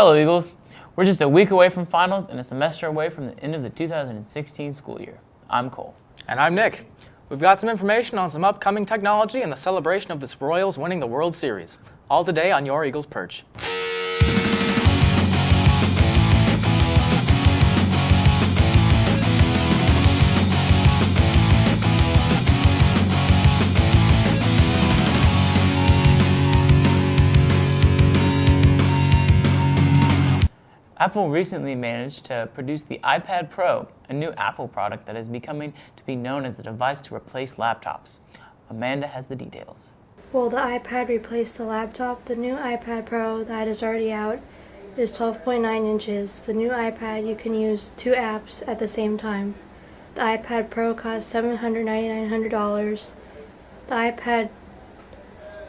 Hello, Eagles. We're just a week away from finals and a semester away from the end of the 2016 school year. I'm Cole. And I'm Nick. We've got some information on some upcoming technology and the celebration of the Royals winning the World Series. All today on your Eagles Perch. Apple recently managed to produce the iPad Pro, a new Apple product that is becoming to be known as the device to replace laptops. Amanda has the details. Will the iPad replace the laptop? The new iPad Pro that is already out is 12.9 inches. The new iPad, you can use 2 apps at the same time. The iPad Pro costs $799. The iPad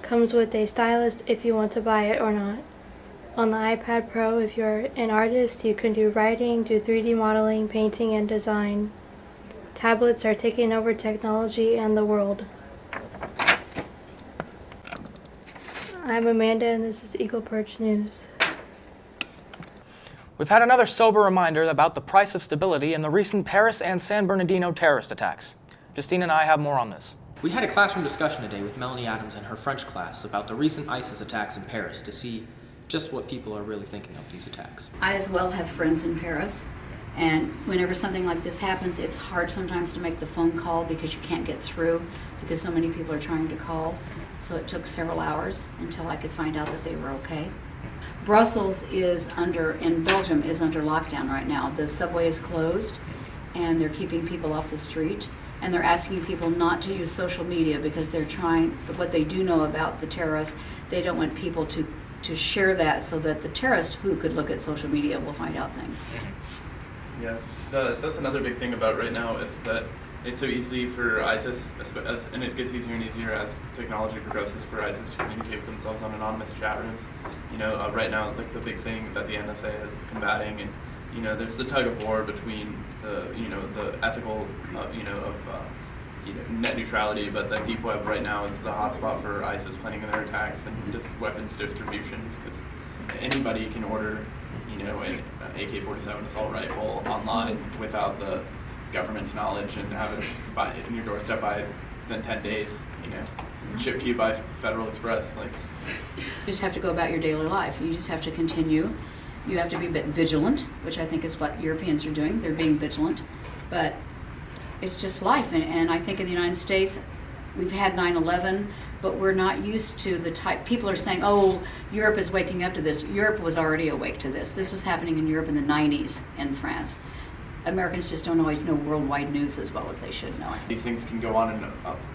comes with a stylus if you want to buy it or not. On the iPad Pro, if you're an artist, you can do writing, do 3D modeling, painting, and design. Tablets are taking over technology and the world. I'm Amanda, and this is Eagle Perch News. We've had another sober reminder about the price of stability in the recent Paris and San Bernardino terrorist attacks. Justine and I have more on this. We had a classroom discussion today with Melanie Adams and her French class about the recent ISIS attacks in Paris to see just what people are really thinking of these attacks. I as well have friends in Paris, and whenever something like this happens, it's hard sometimes to make the phone call because you can't get through because so many people are trying to call. So it took several hours until I could find out that they were okay. Brussels in Belgium is under lockdown right now. The subway is closed and they're keeping people off the street, and they're asking people not to use social media because what they do know about the terrorists, they don't want people to share that so that the terrorist who could look at social media will find out things. Yeah, that's another big thing about right now is that it's so easy for ISIS, and it gets easier and easier as technology progresses for ISIS to communicate with themselves on anonymous chat rooms. Right now, like the big thing that the NSA is combating, and there's the tug of war between the ethical of net neutrality, but the deep web right now is the hotspot for ISIS planning their attacks and just weapons distributions, because anybody can order an AK-47 assault rifle online without the government's knowledge and have it in your doorstep within 10 days, shipped to you by Federal Express. You just have to go about your daily life. You just have to continue. You have to be a bit vigilant, which I think is what Europeans are doing. They're being vigilant, but it's just life, and I think in the United States, we've had 9/11, but we're not used to the type. People are saying, oh, Europe is waking up to this. Europe was already awake to this. This was happening in Europe in the 90s in France. Americans just don't always know worldwide news as well as they should know it. These things can go on in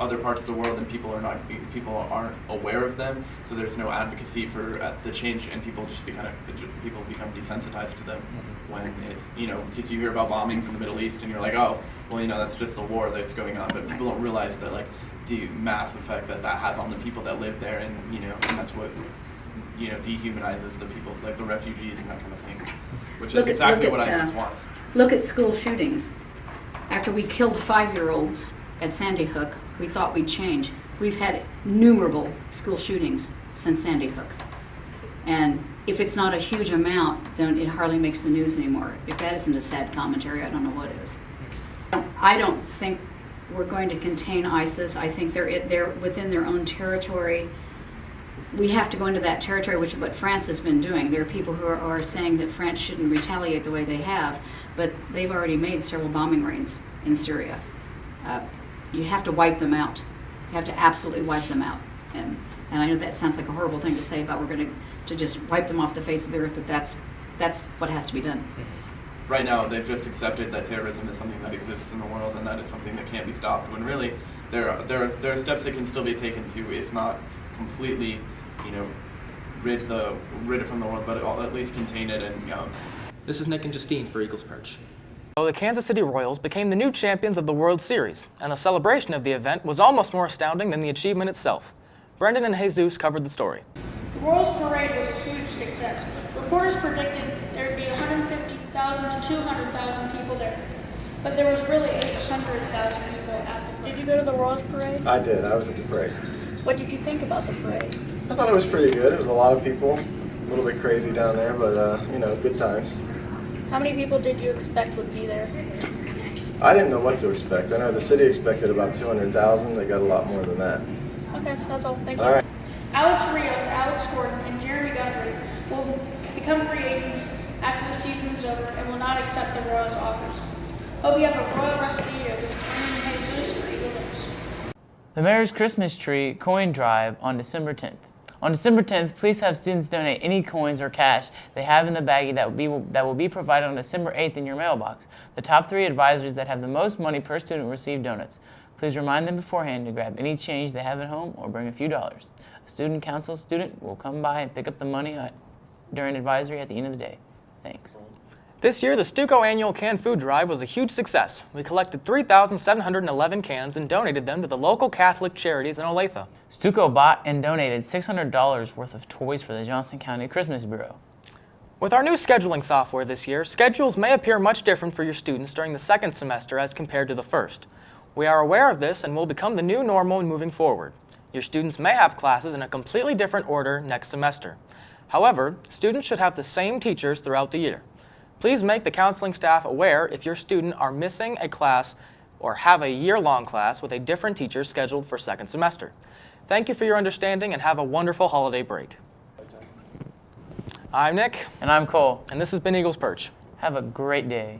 other parts of the world, and people aren't aware of them. So there's no advocacy for the change, and people become desensitized to them when it's because you hear about bombings in the Middle East, and you're like, oh, well, that's just the war that's going on. But people don't realize that the mass effect that has on the people that live there, and and that's what dehumanizes the people, like the refugees and that kind of thing, which is exactly what ISIS wants. Look at school shootings. After we killed 5-year-olds at Sandy Hook, we thought we'd change. We've had innumerable school shootings since Sandy Hook. And if it's not a huge amount, then it hardly makes the news anymore. If that isn't a sad commentary, I don't know what is. I don't think we're going to contain ISIS. I think they're within their own territory. We have to go into that territory, which is what France has been doing. There are people who are saying that France shouldn't retaliate the way they have, but they've already made several bombing raids in Syria. You have to wipe them out. You have to absolutely wipe them out. And I know that sounds like a horrible thing to say about we're going to just wipe them off the face of the earth, but that's what has to be done. Right now, they've just accepted that terrorism is something that exists in the world and that it's something that can't be stopped, when really there are steps that can still be taken to, if not completely rid it from the world, but at least contain it. And This is Nick and Justine for Eagles Perch. So the Kansas City Royals became the new champions of the World Series, and the celebration of the event was almost more astounding than the achievement itself. Brendan and Jesus covered the story. The Royals Parade was a huge success. Reporters predicted there would be 150,000 to 200,000 people there, but there was really 800,000 people at the parade. Did you go to the Royals Parade? I did. I was at the parade. What did you think about the parade? I thought it was pretty good. It was a lot of people. A little bit crazy down there, but you know, good times. How many people did you expect would be there? I didn't know what to expect. I know the city expected about 200,000. They got a lot more than that. Okay, that's all. Thank you. All right. Alex Rios, Alex Gordon, and Jeremy Guthrie will become free agents after the season is over and will not accept the Royals' offers. Hope you have a royal rest of the year. This is Brandon Jesus for Eagle News. The Mayor's Christmas Tree Coin Drive on December 10th. On December 10th, please have students donate any coins or cash they have in the baggie that will be provided on December 8th in your mailbox. The top 3 advisors that have the most money per student will receive donuts. Please remind them beforehand to grab any change they have at home or bring a few dollars. A student council student will come by and pick up the money during advisory at the end of the day. Thanks. This year, the Stuco Annual Canned Food Drive was a huge success. We collected 3,711 cans and donated them to the local Catholic charities in Olathe. Stuco bought and donated $600 worth of toys for the Johnson County Christmas Bureau. With our new scheduling software this year, schedules may appear much different for your students during the second semester as compared to the first. We are aware of this and will become the new normal moving forward. Your students may have classes in a completely different order next semester. However, students should have the same teachers throughout the year. Please make the counseling staff aware if your student are missing a class or have a year-long class with a different teacher scheduled for second semester. Thank you for your understanding and have a wonderful holiday break. I'm Nick. And I'm Cole. And this has been Eagles Perch. Have a great day.